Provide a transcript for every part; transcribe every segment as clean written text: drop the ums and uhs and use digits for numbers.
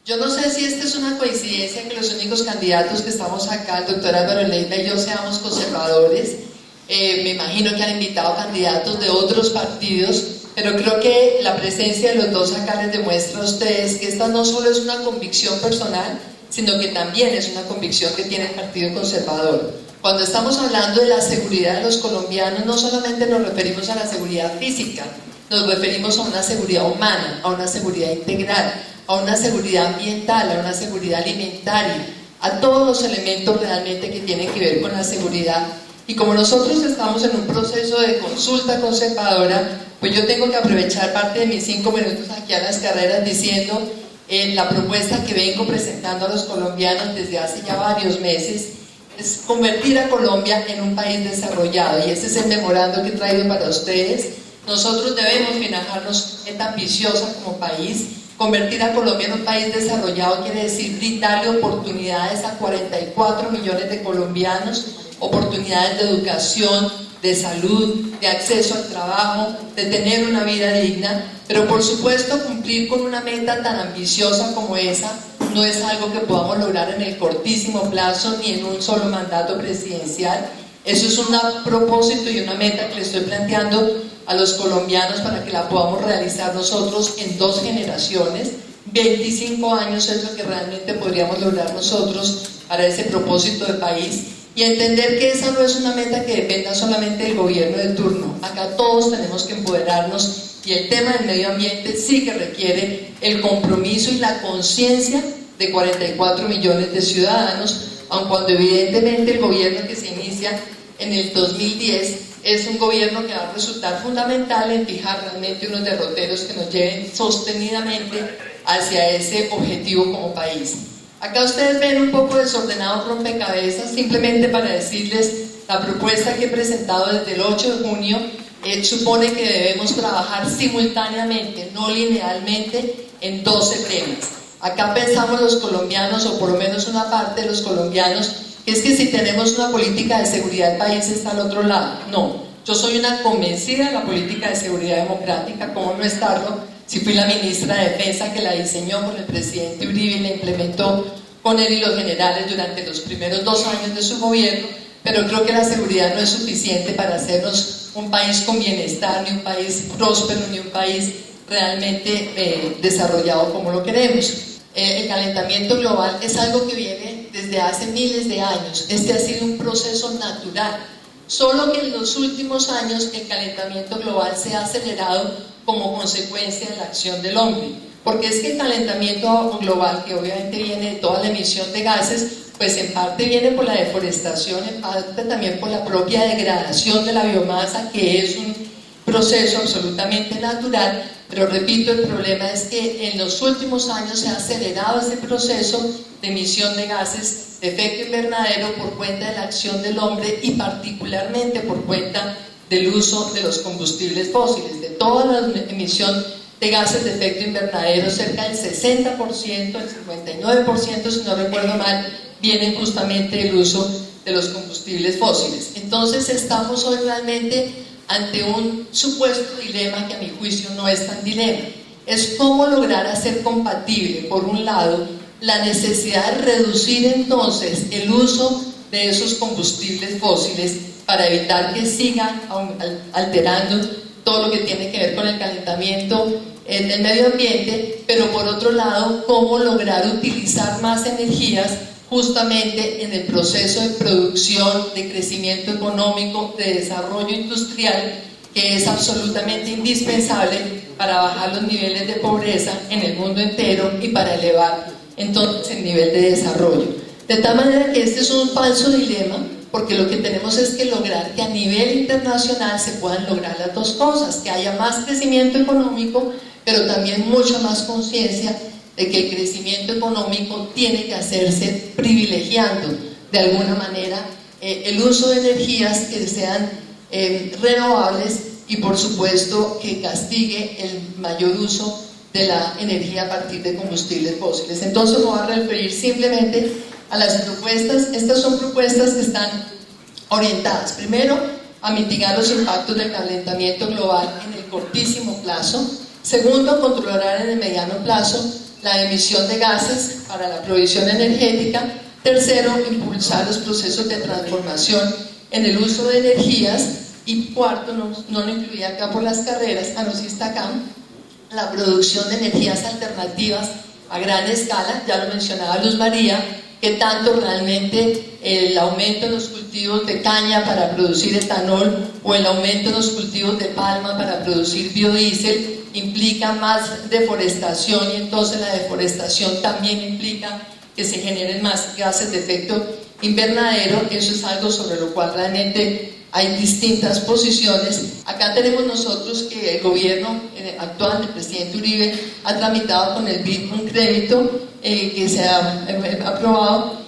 Yo no sé si esta es una coincidencia que los únicos candidatos que estamos acá, el doctor Álvaro Leiva y yo, seamos conservadores. Me imagino que han invitado candidatos de otros partidos, pero creo que la presencia de los dos acá les demuestra a ustedes que esta no solo es una convicción personal, sino que también es una convicción que tiene el Partido Conservador. Cuando estamos hablando de la seguridad de los colombianos, no solamente nos referimos a la seguridad física, nos referimos a una seguridad humana, a una seguridad integral, a una seguridad ambiental, a una seguridad alimentaria, a todos los elementos realmente que tienen que ver con la seguridad. Y como nosotros estamos en un proceso de consulta conservadora, pues yo tengo que aprovechar parte de mis 5 minutos aquí a las carreras diciendo la propuesta que vengo presentando a los colombianos desde hace ya varios meses es convertir a Colombia en un país desarrollado, y ese es el memorando que he traído para ustedes. Nosotros debemos finajarnos meta ambiciosa como país. Convertir a Colombia en un país desarrollado quiere decir brindarle oportunidades a 44 millones de colombianos, oportunidades de educación, de salud, de acceso al trabajo, de tener una vida digna, pero por supuesto cumplir con una meta tan ambiciosa como esa no es algo que podamos lograr en el cortísimo plazo ni en un solo mandato presidencial. Eso es un propósito y una meta que le estoy planteando a los colombianos para que la podamos realizar nosotros en 2 generaciones. 25 años es lo que realmente podríamos lograr nosotros para ese propósito de país, y entender que esa no es una meta que dependa solamente del gobierno de turno. Acá todos tenemos que empoderarnos, y el tema del medio ambiente sí que requiere el compromiso y la conciencia de 44 millones de ciudadanos, aun cuando evidentemente el gobierno que se inicia en el 2010 es un gobierno que va a resultar fundamental en fijar realmente unos derroteros que nos lleven sostenidamente hacia ese objetivo como país. Acá ustedes ven un poco desordenado rompecabezas, simplemente para decirles la propuesta que he presentado desde el 8 de junio supone que debemos trabajar simultáneamente, no linealmente, en 12 temas. Acá pensamos los colombianos, o por lo menos una parte de los colombianos, que es que si tenemos una política de seguridad el país está al otro lado. No, yo soy una convencida de la política de seguridad democrática, ¿cómo no estarlo? Si fui la ministra de Defensa que la diseñó con el presidente Uribe y la implementó con él y los generales durante los primeros 2 años de su gobierno, pero creo que la seguridad no es suficiente para hacernos un país con bienestar, ni un país próspero, ni un país realmente desarrollado como lo queremos. El calentamiento global es algo que viene desde hace miles de años. Este ha sido un proceso natural, solo que en los últimos años el calentamiento global se ha acelerado como consecuencia de la acción del hombre, porque es que el calentamiento global, que obviamente viene de toda la emisión de gases, pues en parte viene por la deforestación, en parte también por la propia degradación de la biomasa, que es un proceso absolutamente natural. Pero repito, el problema es que en los últimos años se ha acelerado ese proceso de emisión de gases de efecto invernadero por cuenta de la acción del hombre, y particularmente por cuenta del uso de los combustibles fósiles. De toda la emisión de gases de efecto invernadero, cerca del 60%, el 59%, si no recuerdo mal, vienen justamente del uso de los combustibles fósiles. Entonces estamos hoy realmente ante un supuesto dilema que a mi juicio no es tan dilema. Es cómo lograr hacer compatible, por un lado, la necesidad de reducir entonces el uso de esos combustibles fósiles para evitar que sigan alterando todo lo que tiene que ver con el calentamiento del medio ambiente, pero por otro lado, cómo lograr utilizar más energías justamente en el proceso de producción, de crecimiento económico, de desarrollo industrial, que es absolutamente indispensable para bajar los niveles de pobreza en el mundo entero y para elevar entonces el nivel de desarrollo. De tal manera que este es un falso dilema, porque lo que tenemos es que lograr que a nivel internacional se puedan lograr las dos cosas, que haya más crecimiento económico, pero también mucha más conciencia de que el crecimiento económico tiene que hacerse privilegiando de alguna manera el uso de energías que sean renovables, y por supuesto que castigue el mayor uso de la energía a partir de combustibles fósiles. Entonces me voy a referir simplemente a las propuestas. Estas son propuestas que están orientadas, primero, a mitigar los impactos del calentamiento global en el cortísimo plazo. Segundo, controlar en el mediano plazo la emisión de gases para la provisión energética. Tercero, impulsar los procesos de transformación en el uso de energías. Y cuarto, no lo incluía acá por las carreras, no, sí está acá, la producción de energías alternativas a gran escala. Ya lo mencionaba Luz María, que tanto realmente el aumento de los cultivos de caña para producir etanol o el aumento de los cultivos de palma para producir biodiesel implica más deforestación, y entonces la deforestación también implica que se generen más gases de efecto invernadero. Eso es algo sobre lo cual realmente hay distintas posiciones. Acá tenemos nosotros que el gobierno actual del presidente Uribe ha tramitado con el BID un crédito que se ha aprobado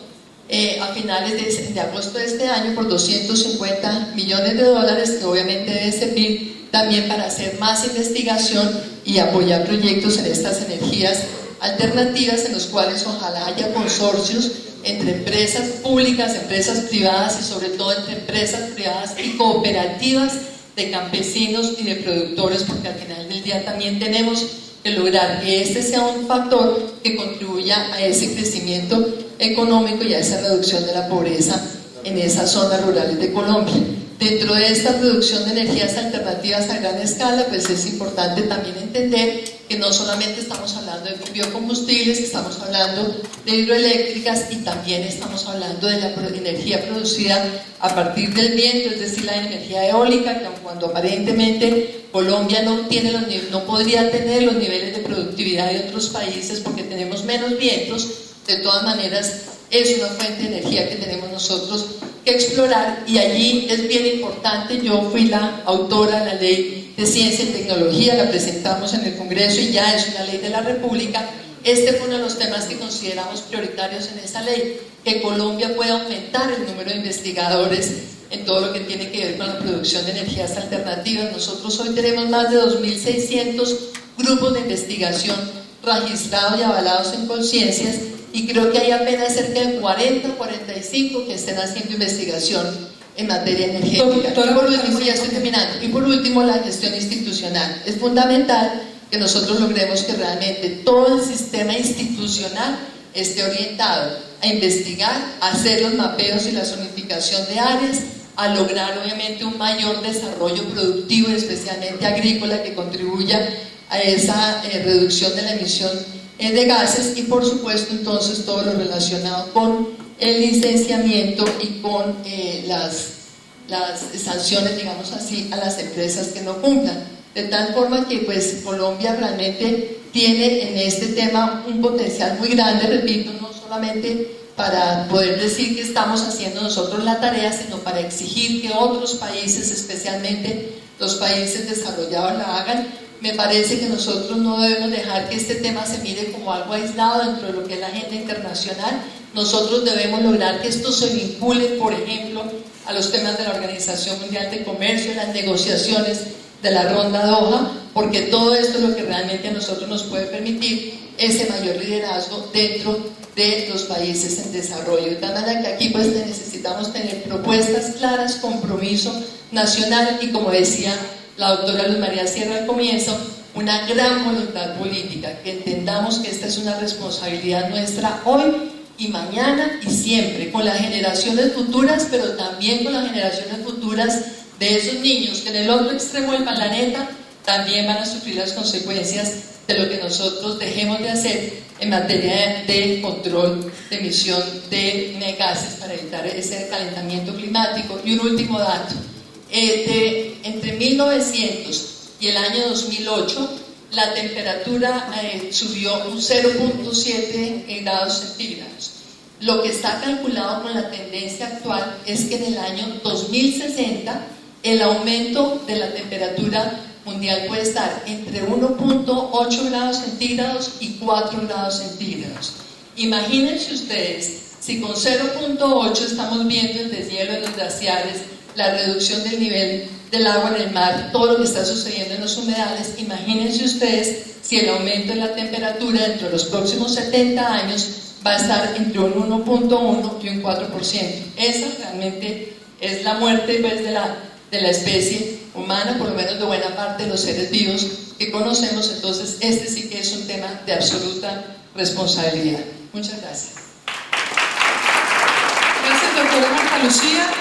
a finales de agosto de este año por 250 millones de dólares, que obviamente debe servir también para hacer más investigación y apoyar proyectos en estas energías alternativas, en los cuales ojalá haya consorcios entre empresas públicas, empresas privadas y sobre todo entre empresas privadas y cooperativas de campesinos y de productores, porque al final del día también tenemos que lograr que este sea un factor que contribuya a ese crecimiento económico y a esa reducción de la pobreza en esas zonas rurales de Colombia. Dentro de esta producción de energías alternativas a gran escala, pues es importante también entender que no solamente estamos hablando de biocombustibles, que estamos hablando de hidroeléctricas, y también estamos hablando de la energía producida a partir del viento, es decir, la energía eólica, que aun cuando aparentemente Colombia no podría tener los niveles de productividad de otros países porque tenemos menos vientos, de todas maneras es una fuente de energía que tenemos nosotros que explorar, y allí es bien importante. Yo fui la autora de la Ley de Ciencia y Tecnología, la presentamos en el Congreso y ya es una ley de la República. Este fue uno de los temas que consideramos prioritarios en esa ley, que Colombia pueda aumentar el número de investigadores en todo lo que tiene que ver con la producción de energías alternativas. Nosotros hoy tenemos más de 2.600 grupos de investigación registrados y avalados en Colciencias, y creo que hay apenas cerca de 40 o 45 que estén haciendo investigación en materia energética. Y por último, ya estoy terminando, y por último, la gestión institucional. Es fundamental que nosotros logremos que realmente todo el sistema institucional esté orientado a investigar, a hacer los mapeos y la zonificación de áreas, a lograr obviamente un mayor desarrollo productivo, especialmente agrícola, que contribuya a esa reducción de la emisión de gases, y por supuesto entonces todo lo relacionado con el licenciamiento y con las sanciones, digamos así, a las empresas que no cumplan, de tal forma que pues Colombia realmente tiene en este tema un potencial muy grande, repito, no solamente para poder decir que estamos haciendo nosotros la tarea, sino para exigir que otros países, especialmente los países desarrollados, la hagan. Me parece que nosotros no debemos dejar que este tema se mire como algo aislado dentro de lo que es la agenda internacional. Nosotros debemos lograr que esto se vincule, por ejemplo, a los temas de la Organización Mundial de Comercio, las negociaciones de la Ronda Doha, porque todo esto es lo que realmente a nosotros nos puede permitir ese mayor liderazgo dentro de los países en desarrollo. De tal manera que aquí pues necesitamos tener propuestas claras, compromiso nacional y, como decía la doctora Luz María Sierra al comienzo, una gran voluntad política, que entendamos que esta es una responsabilidad nuestra hoy y mañana y siempre, con las generaciones futuras, pero también con las generaciones futuras de esos niños que en el otro extremo del planeta también van a sufrir las consecuencias de lo que nosotros dejemos de hacer en materia de control de emisión de gases para evitar ese calentamiento climático. Y un último dato. Entre 1900 y el año 2008 la temperatura subió un 0.7 grados centígrados. Lo que está calculado con la tendencia actual es que en el año 2060 el aumento de la temperatura mundial puede estar entre 1.8 grados centígrados y 4 grados centígrados. Imagínense ustedes, si con 0.8 estamos viendo el deshielo de los glaciares, la reducción del nivel del agua en el mar, todo lo que está sucediendo en los humedales, imagínense ustedes si el aumento de la temperatura dentro de los próximos 70 años va a estar entre un 1.1 y un 4%. Esa realmente es la muerte pues, de la especie humana, por lo menos de buena parte de los seres vivos que conocemos. Entonces este sí que es un tema de absoluta responsabilidad. Muchas gracias. Gracias, doctora Marta Lucía.